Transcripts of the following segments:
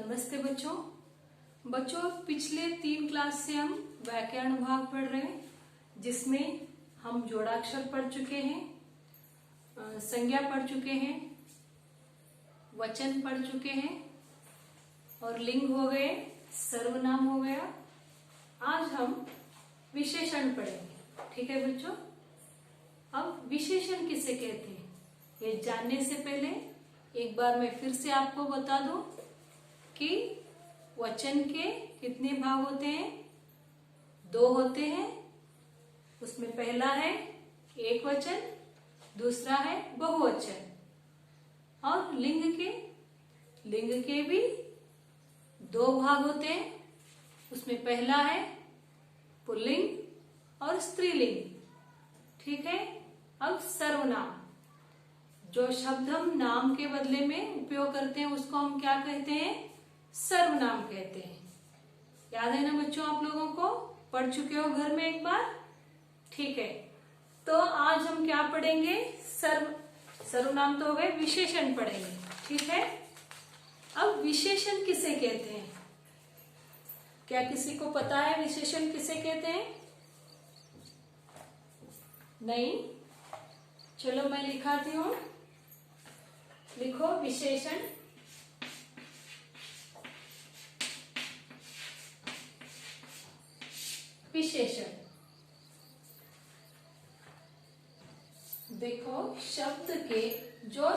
नमस्ते बच्चों। पिछले 3 क्लास से हम व्याकरण भाग पढ़ रहे हैं, जिसमें हम जोड़ाक्षर पढ़ चुके हैं, संज्ञा पढ़ चुके हैं, वचन पढ़ चुके हैं और लिंग हो गए, सर्वनाम हो गया। आज हम विशेषण पढ़ेंगे। ठीक है बच्चों। अब विशेषण किसे कहते हैं ये जानने से पहले एक बार मैं फिर से आपको बता दूं कि वचन के कितने भाग होते हैं। 2 होते हैं। उसमें पहला है एक वचन, दूसरा है बहुवचन। और लिंग के भी 2 भाग होते हैं। उसमें पहला है पुल्लिंग और स्त्रीलिंग। ठीक है। अब सर्वनाम, जो शब्द हम नाम के बदले में उपयोग करते हैं उसको हम क्या कहते हैं? सर्वनाम कहते हैं। याद है ना बच्चों? आप लोगों को पढ़ चुके हो घर में एक बार। ठीक है। तो आज हम क्या पढ़ेंगे? सर्वनाम तो हो गए, विशेषण पढ़ेंगे। ठीक है। अब विशेषण किसे कहते हैं? क्या किसी को पता है विशेषण किसे कहते हैं? नहीं? चलो मैं लिखाती हूं। लिखो विशेषण। विशेषण देखो, शब्द के जो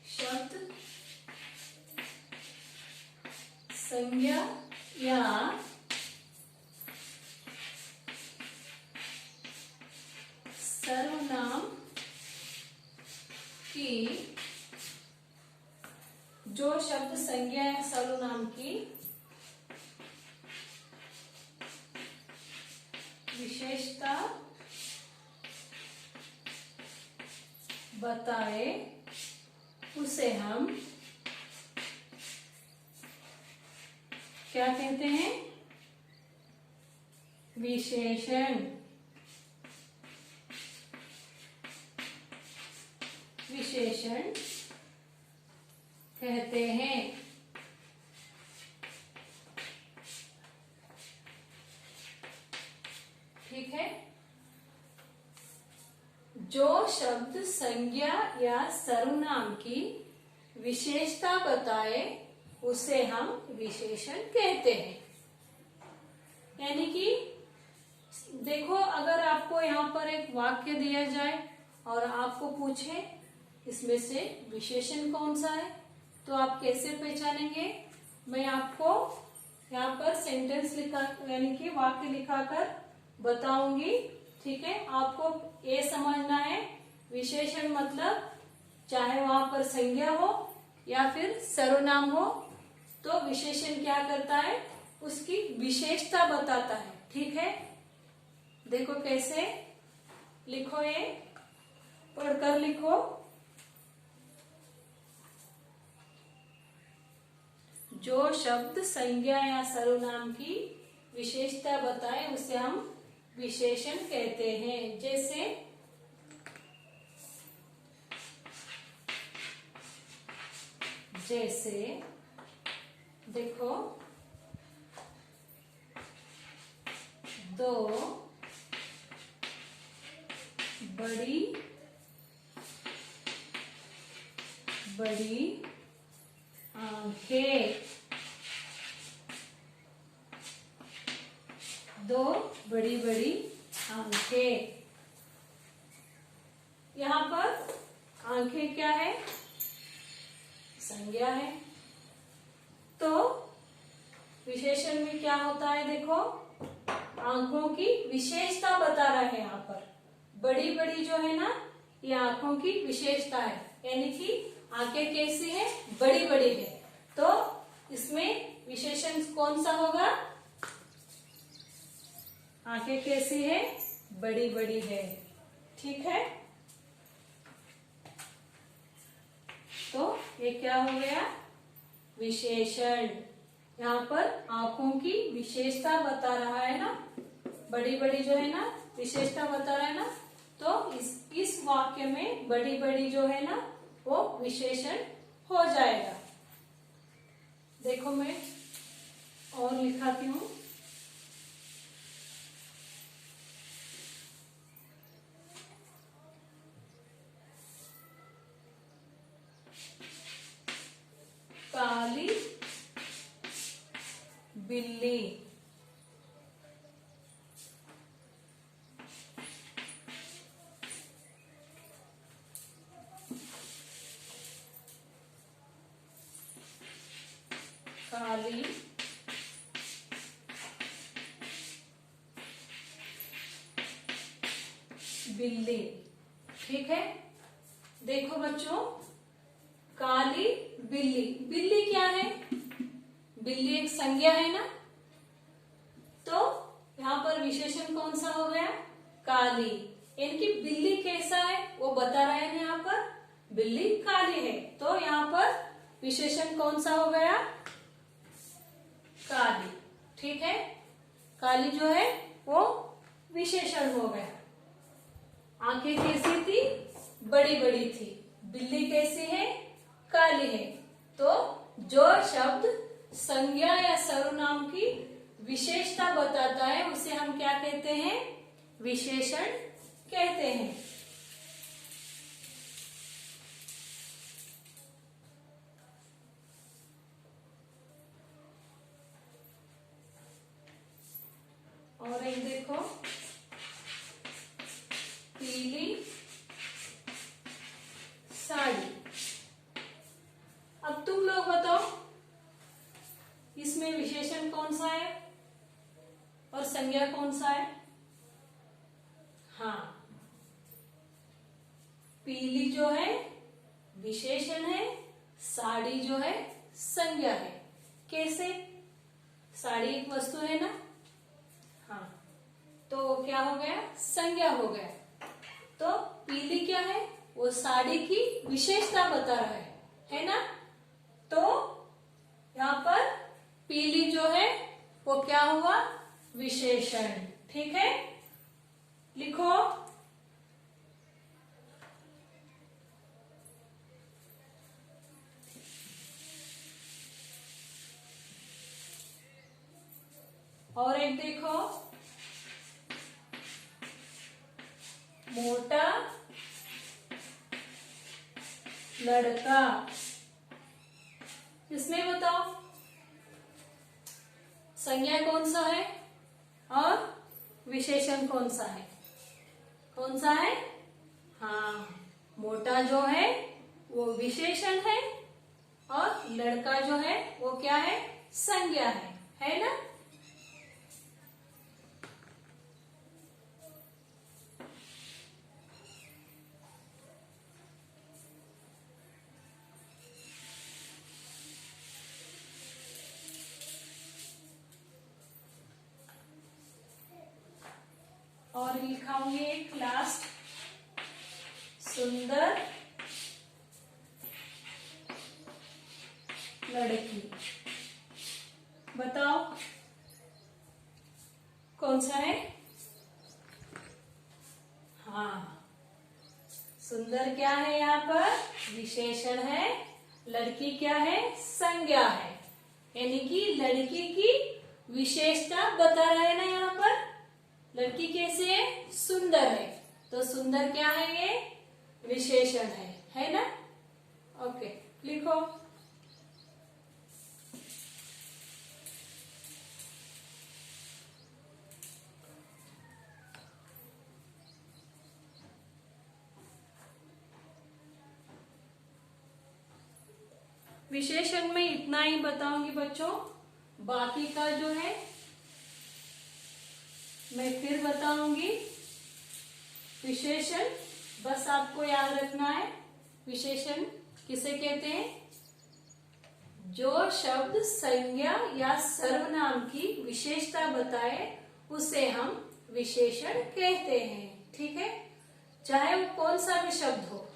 शब्द संज्ञा या सर्वनाम की संज्ञा या सर्वनाम की विशेषता बताए उसे हम क्या कहते हैं? विशेषण। विशेषण कहते हैं। ठीक है। जो शब्द संज्ञा या सर्वनाम की विशेषता बताए उसे हम विशेषण कहते हैं। यानी कि देखो, अगर आपको यहाँ पर एक वाक्य दिया जाए और आपको पूछे इसमें से विशेषण कौन सा है, तो आप कैसे पहचानेंगे? मैं आपको यहाँ पर सेंटेंस लिखा यानी कि वाक्य लिखाकर बताऊंगी। ठीक है। आपको ये समझना है विशेषण मतलब चाहे वहां पर संज्ञा हो या फिर सर्वनाम हो, तो विशेषण क्या करता है? उसकी विशेषता बताता है। ठीक है। देखो कैसे लिखो, ये पढ़कर लिखो। जो शब्द संज्ञा या सर्वनाम की विशेषता बताए उसे हम विशेषण कहते हैं। जैसे देखो, 2 बड़ी बड़ी आंखें। 2 बड़ी बड़ी आंखें। यहाँ पर आंखें क्या है? संज्ञा है। तो विशेषण में क्या होता है? देखो, आंखों की विशेषता बता रहा है। यहाँ पर बड़ी बड़ी जो है ना, ये आंखों की विशेषता है। यानी कि आंखें कैसी है? बड़ी बड़ी है। तो इसमें विशेषण कौन सा होगा? आंखें कैसी है? बड़ी बड़ी है। ठीक है। तो ये क्या हो गया? विशेषण। यहाँ पर आंखों की विशेषता बता रहा है ना, बड़ी बड़ी जो है ना विशेषता बता रहा है ना, तो इस वाक्य में बड़ी बड़ी जो है ना वो विशेषण हो जाएगा। देखो मैं और लिखाती हूँ। काली बिल्ली, काली बिल्ली। ठीक है, देखो बच्चों, काली बिल्ली, बिल्ली क्या है? बिल्ली एक संज्ञा है ना, तो यहाँ पर विशेषण कौन सा हो गया? काली। इनकी बिल्ली कैसा है वो बता रहे हैं यहाँ पर, बिल्ली काली है, तो यहाँ पर विशेषण कौन सा हो गया? काली। ठीक है, काली जो है वो विशेषण हो गया। आंखें कैसी थी? बड़ी बड़ी थी। बिल्ली कैसी है? काली है। तो जो शब्द संज्ञा या सर्वनाम की विशेषता बताता है उसे हम क्या कहते हैं? विशेषण कहते हैं। और एक देखो, पीली साड़ी। अब तुम लोग बताओ इसमें विशेषण कौन सा है और संज्ञा कौन सा है? हाँ, पीली जो है विशेषण है, साड़ी जो है संज्ञा है। कैसे? साड़ी एक वस्तु है ना, हाँ, तो क्या हो गया? संज्ञा हो गया। तो पीली क्या है? वो साड़ी की विशेषता बता रहा है ना? तो यहाँ पर पीली जो है वो क्या हुआ? विशेषण। ठीक है, लिखो। और एक देखो, मोटा लड़का। इसमें बताओ संज्ञा कौन सा है और विशेषण कौन सा है? कौन सा है? हाँ, मोटा जो है वो विशेषण है और लड़का जो है वो क्या है? संज्ञा है ना? और लिखाऊंगी एक लास्ट, सुंदर लड़की। बताओ कौन सा है? हाँ, सुंदर क्या है? यहाँ पर विशेषण है, लड़की क्या है? संज्ञा है। यानी कि लड़की की विशेषता बता रहा है ना यहाँ पर। लड़की कैसे है? सुंदर है, तो सुंदर क्या है? ये विशेषण है ना? ओके, लिखो। विशेषण में इतना ही बताऊंगी बच्चों, बाकी का जो है मैं फिर बताऊंगी। विशेषण बस आपको याद रखना है, विशेषण किसे कहते हैं? जो शब्द संज्ञा या सर्वनाम की विशेषता बताए उसे हम विशेषण कहते हैं। ठीक है, चाहे वो कौन सा भी शब्द हो।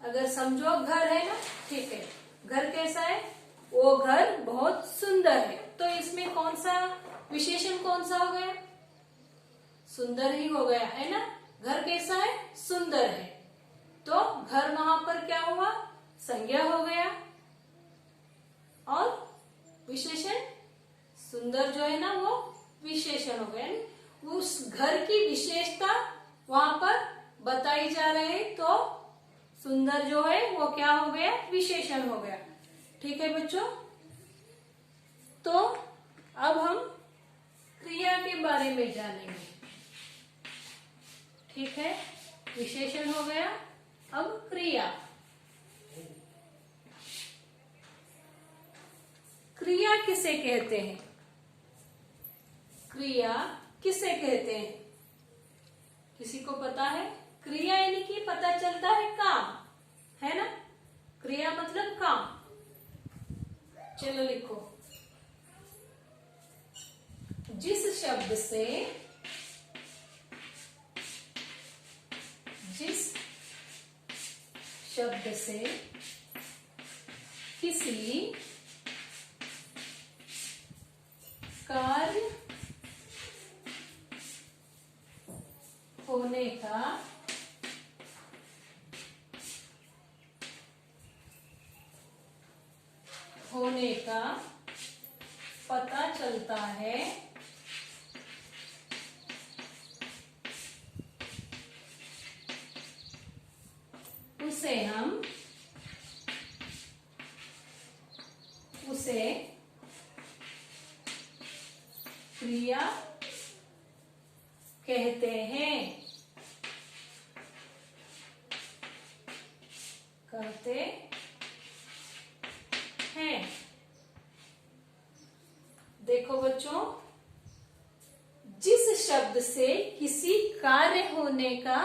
अगर समझो घर है ना, ठीक है, घर कैसा है? वो घर बहुत सुंदर है, तो इसमें कौन सा विशेषण कौन सा हो गया? सुंदर ही हो गया है ना। घर कैसा है? सुंदर है। तो घर वहां पर क्या हुआ? संज्ञा हो गया। और विशेषण सुंदर जो है ना वो विशेषण हो गया। उस घर की विशेषता वहां पर बताई जा रही है, तो सुंदर जो है वो क्या हो गया? विशेषण हो गया। ठीक है बच्चों। तो अब हम क्रिया के बारे में जानेंगे। ठीक है, विशेषण हो गया, अब क्रिया। क्रिया किसे कहते हैं? क्रिया किसे कहते हैं? किसी को पता है? क्रिया यानी कि पता चलता है काम, है ना। क्रिया मतलब काम। चलो लिखो। जिस शब्द से किसी कार्य होने का पता चलता है, उसे क्रिया कहते हैं। देखो बच्चों, जिस शब्द से किसी कार्य होने का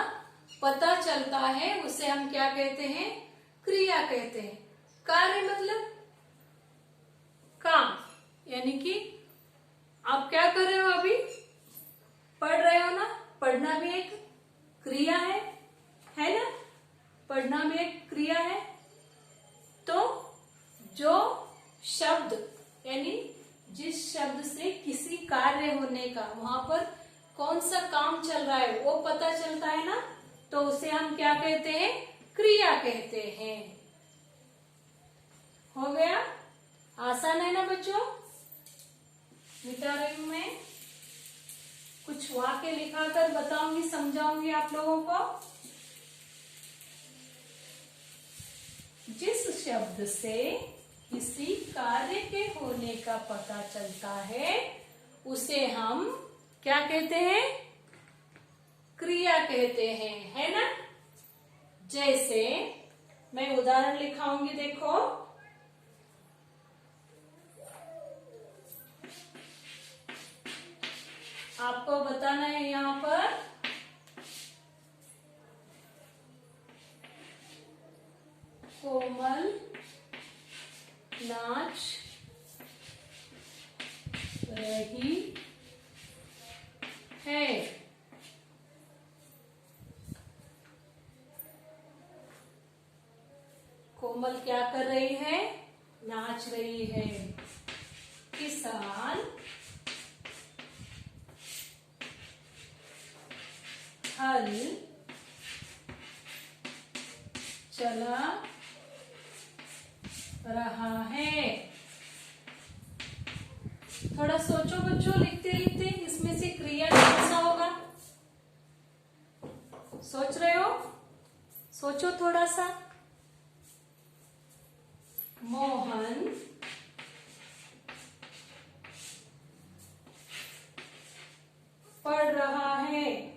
पता चलता है उसे हम क्या कहते हैं? क्रिया कहते हैं। कार्य मतलब काम, यानी कि आप क्या कर रहे हो? अभी पढ़ रहे हो ना। पढ़ना भी एक क्रिया है ना। पढ़ना भी एक क्रिया है। तो जो शब्द यानी जिस शब्द से किसी कार्य होने का, वहां पर कौन सा काम चल रहा है वो पता चलता है ना, तो उसे हम क्या कहते हैं? क्रिया कहते हैं। हो गया? आसान है ना बच्चों। मिटा रही हूं मैं, कुछ वाक्य लिखाकर बताऊंगी, समझाऊंगी आप लोगों को। जिस शब्द से किसी कार्य के होने का पता चलता है उसे हम क्या कहते हैं? क्रिया कहते हैं, है ना। जैसे मैं उदाहरण लिखाऊंगी, देखो। आपको बताना है यहाँ पर कोमल नाच रही है। कोमल क्या कर रही है? नाच रही है। किसान हल चला रहा है। थोड़ा सोचो बच्चों, लिखते लिखते इसमें से क्रिया कौन सा होगा? सोच रहे हो? सोचो थोड़ा सा। मोहन पढ़ रहा है।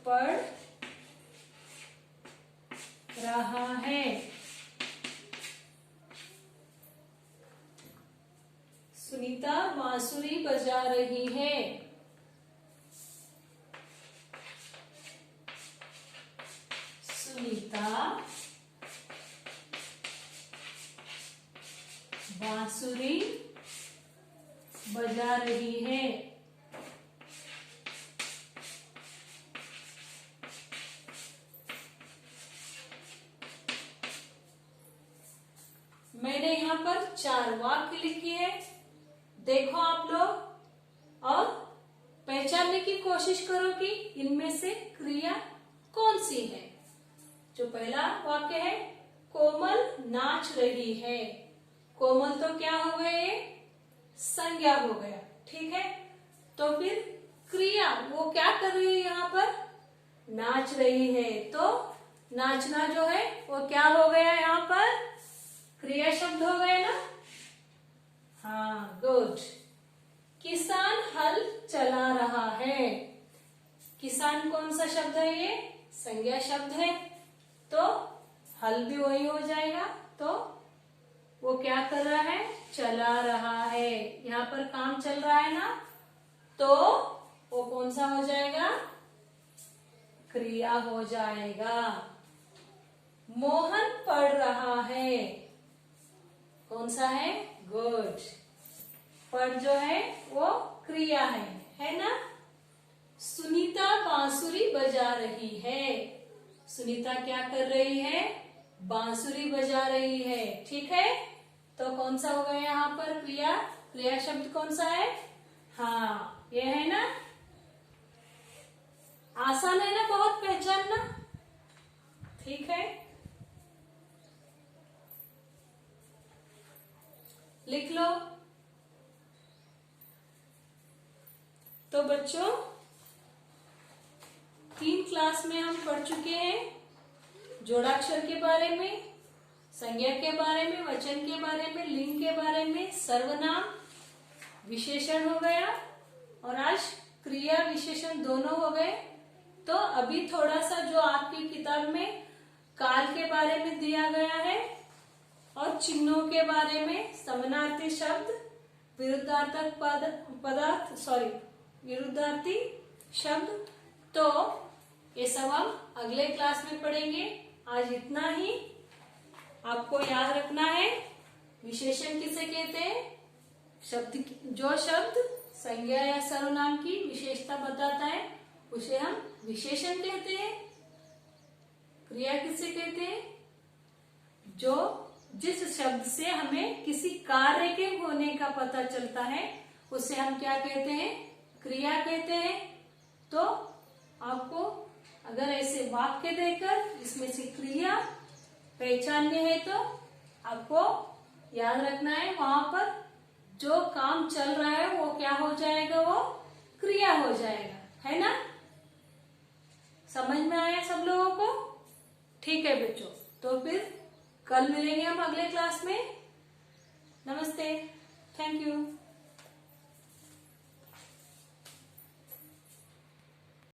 पढ़ रहा है। सुनीता बांसुरी बजा रही है। सुनीता बांसुरी बजा रही है। मैंने यहाँ पर 4 वाक्य लिखी है। देखो आप लोग, और पहचानने की कोशिश करो कि इनमें से क्रिया कौन सी है। जो पहला वाक्य है, कोमल नाच रही है। कोमल तो क्या हो गया, ये संज्ञा हो गया, ठीक है। तो फिर क्रिया वो क्या कर रही है, यहाँ पर नाच रही है। तो नाचना जो है वो क्या हो गया, यहाँ पर क्रिया शब्द हो गया ना। हाँ, गुड। किसान हल चला रहा है। किसान कौन सा शब्द है, ये संज्ञा शब्द है, तो हल भी वही हो जाएगा। तो वो क्या कर रहा है, चला रहा है। यहाँ पर काम चल रहा है ना, तो वो कौन सा हो जाएगा, क्रिया हो जाएगा। मोहन पढ़ रहा है, कौन सा है, गुड। पढ़ जो है वो क्रिया है ना। सुनीता बांसुरी बजा रही है। सुनीता क्या कर रही है, बांसुरी बजा रही है, ठीक है। तो कौन सा हो गया यहाँ पर क्रिया, क्रिया शब्द कौन सा है, हाँ ये है ना। आसान है ना बहुत पहचानना, ठीक है। लिख लो। तो बच्चों 3 क्लास में हम पढ़ चुके हैं जोड़ाक्षर के बारे में, संज्ञा के बारे में, वचन के बारे में, लिंग के बारे में, सर्वनाम विशेषण हो गया, और आज क्रिया विशेषण दोनों हो गए। तो अभी थोड़ा सा जो आपकी किताब में काल के बारे में दिया गया है और चिन्हों के बारे में, समानार्थी शब्द, विरुद्धार्थक पदार्थ, विरुद्धार्थी शब्द, तो ये सब हम अगले क्लास में पढ़ेंगे। आज इतना ही। आपको याद रखना है विशेषण किसे कहते हैं, जो शब्द संज्ञा या सर्वनाम की विशेषता बताता है उसे हम विशेषण कहते हैं। क्रिया किसे कहते हैं, जो जिस शब्द से हमें किसी कार्य के होने का पता चलता है उसे हम क्या कहते हैं, क्रिया कहते हैं। तो आपको अगर ऐसे वाक्य देकर इसमें से क्रिया पहचानने है तो आपको याद रखना है वहां पर जो काम चल रहा है वो क्या हो जाएगा, वो क्रिया हो जाएगा, है ना। समझ में आया सब लोगों को, ठीक है बच्चों। तो फिर कल मिलेंगे हम अगले क्लास में। नमस्ते, थैंक यू।